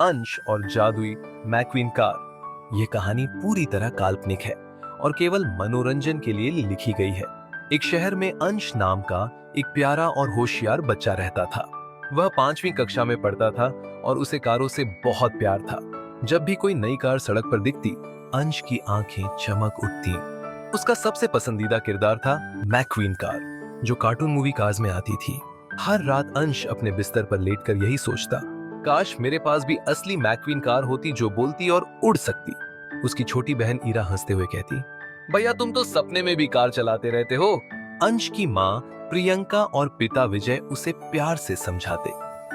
अंश और जादुई मैक्वीन कार। यह कहानी पूरी तरह काल्पनिक है और केवल मनोरंजन के लिए लिखी गई है। एक शहर में अंश नाम का एक प्यारा और होशियार बच्चा रहता था। वह 5वीं कक्षा में पढ़ता था और उसे कारों से बहुत प्यार था। जब भी कोई नई कार सड़क पर दिखती, अंश की आंखें चमक उठती। उसका सबसे पसंदीदा किरदार था मैक्वीन कार, जो कार्टून मूवी कार्स में आती थी। हर रात अंश अपने बिस्तर पर लेटकर यही सोचता, काश मेरे पास भी असली मैक्वीन कार होती जो बोलती और उड़ सकती। उसकी छोटी बहन ईरा हंसते हुए कहती, भैया तुम तो सपने में भी कार चलाते रहते हो। अंश की माँ प्रियंका और पिता विजय उसे प्यार से समझाते,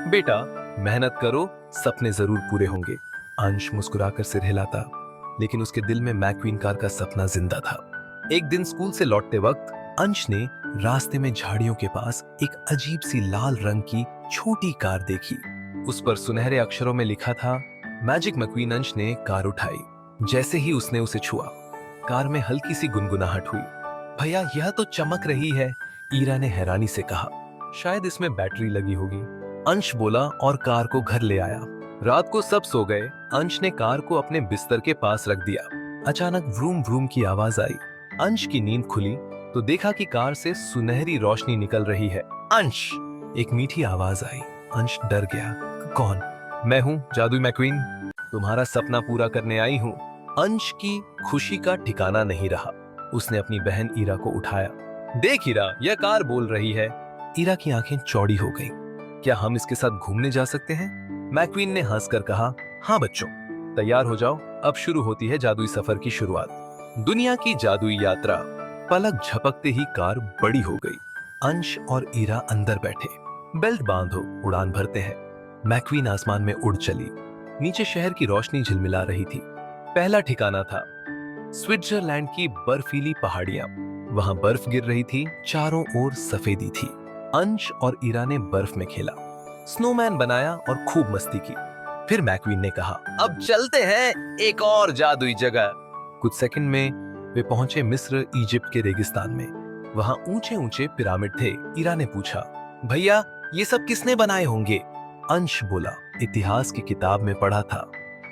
बेटा मेहनत करो, सपने जरूर पूरे होंगे। अंश मुस्कुराकर सिर हिलाता, लेकिन उसके दिल में मैक्वीन कार का सपना जिंदा था। एक दिन स्कूल से लौटते वक्त अंश ने रास्ते में झाड़ियों के पास एक अजीब सी लाल रंग की छोटी कार देखी। उस पर सुनहरे अक्षरों में लिखा था मैजिक मैक्वीन। अंश ने कार उठाई। जैसे ही उसने उसे छुआ, कार में हल्की सी गुनगुनाहट हुई। भैया यह तो चमक रही है, ईरा ने हैरानी से कहा। शायद इसमें बैटरी लगी होगी, अंश बोला और कार को घर ले आया। रात को सब सो गए। अंश ने कार को अपने बिस्तर के पास रख दिया। अचानक व्रूम व्रूम की आवाज आई। अंश की नींद खुली तो देखा कि कार से सुनहरी रोशनी निकल रही है। अंश, एक मीठी आवाज आई। अंश डर गया। कौन? मैं हूँ जादुई मैक्वीन, तुम्हारा सपना पूरा करने आई हूँ। अंश की खुशी का ठिकाना नहीं रहा। उसने अपनी बहन ईरा को उठाया। देख ईरा, यह कार बोल रही है। ईरा की आंखें चौड़ी हो गईं। क्या हम इसके साथ घूमने जा सकते हैं? मैक्वीन ने हंसकर कहा, हाँ बच्चों, तैयार हो जाओ, अब शुरू होती है जादुई सफर की शुरुआत। दुनिया की जादुई यात्रा। पलक झपकते ही कार बड़ी हो गई। अंश और ईरा अंदर बैठे। बेल्ट बांधो, उड़ान भरते हैं। मैक्वीन आसमान में उड़ चली। नीचे शहर की रोशनी झिलमिला रही थी। पहला ठिकाना था स्विट्जरलैंड की बर्फीली पहाड़ियां। वहां बर्फ गिर रही थी, चारों ओर सफेदी थी। अंश और ईरा ने बर्फ में खेला, स्नोमैन बनाया और खूब मस्ती की। फिर मैक्वीन ने कहा, अब चलते हैं एक और जादुई जगह। कुछ सेकंड में वे पहुंचे मिस्र इजिप्ट के रेगिस्तान में। वहां ऊंचे ऊंचे पिरामिड थे। ईरा ने पूछा, भैया ये सब किसने बनाए होंगे? अंश बोला, इतिहास की किताब में पढ़ा था,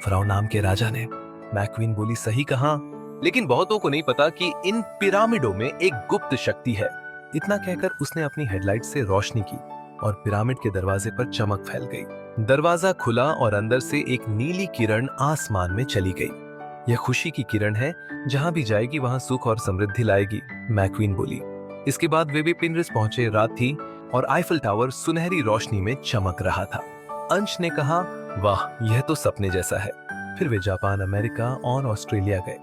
फराओ नाम के राजा ने। मैक्वीन बोली, सही कहा, लेकिन बहुतों को नहीं पता कि इन पिरामिडों में एक गुप्त शक्ति है। इतना कहकर उसने अपनी हेडलाइट से रोशनी की और पिरामिड के दरवाजे पर चमक फैल गई। दरवाजा खुला और अंदर से एक नीली किरण आसमान में चली गई। यह खुशी की किरण है, जहां भी जाएगी वहां सुख और समृद्धि लाएगी, मैक्वीन बोली। इसके बाद वे भी पिनरिस पहुंचे। रात थी और आईफल टावर सुनहरी रोशनी में चमक रहा था। अंश ने कहा, वाह यह तो सपने जैसा है। फिर वे जापान, अमेरिका और ऑस्ट्रेलिया गए।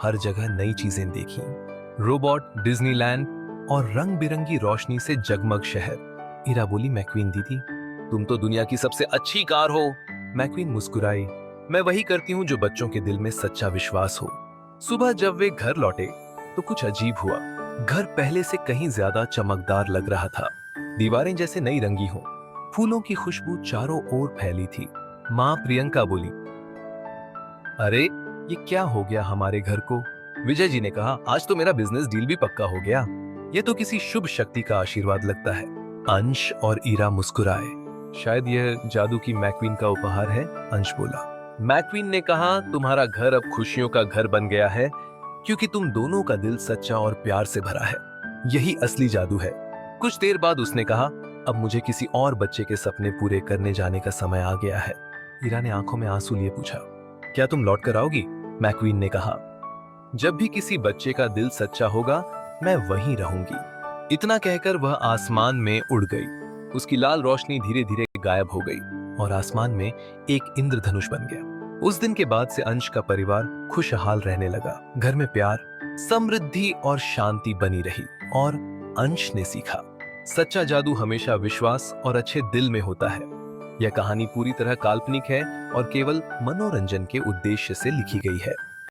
हर जगह नई चीजें देखी, रोबोट, डिज्नीलैंड और रंग बिरंगी रोशनी से जगमग शहर। ईरा बोली, मैक्वीन दीदी तुम तो दुनिया की सबसे अच्छी कार हो। मैक्वीन मुस्कुराई, मैं वही करती हूँ जो बच्चों के दिल में सच्चा विश्वास हो। सुबह जब वे घर लौटे तो कुछ अजीब हुआ। घर पहले से कहीं ज्यादा चमकदार लग रहा था। दीवारें जैसे नई रंगी हों। फूलों की खुशबू चारों ओर फैली थी। माँ प्रियंका बोली, अरे ये क्या हो गया हमारे घर को? विजय जी ने कहा, आज तो मेरा बिजनेस डील भी पक्का हो गया। ये तो किसी शुभ शक्ति का आशीर्वाद लगता है। अंश और ईरा मुस्कुराए। शायद यह जादू की मैक्वीन का उपहार है, अंश बोला। मैक्वीन ने कहा, तुम्हारा घर अब खुशियों का घर बन गया है, क्योंकि तुम दोनों का दिल सच्चा और प्यार से भरा है। यही असली जादू है। कुछ देर बाद उसने कहा, अब मुझे किसी और बच्चे के सपने पूरे करने जाने का समय आ गया है। ईरा ने आंखों में आंसू लिए पूछा, क्या तुम लौट कर आओगी? मैक्वीन ने कहा, जब भी किसी बच्चे का दिल सच्चा होगा मैं वहीं रहूंगी। इतना कहकर वह आसमान में उड़ गई। उसकी लाल रोशनी धीरे धीरे गायब हो गई और आसमान में एक इंद्रधनुष बन गया। उस दिन के बाद से अंश का परिवार खुशहाल रहने लगा। घर में प्यार, समृद्धि और शांति बनी रही और अंश ने सीखा, सच्चा जादू हमेशा विश्वास और अच्छे दिल में होता है। यह कहानी पूरी तरह काल्पनिक है और केवल मनोरंजन के उद्देश्य से लिखी गई है।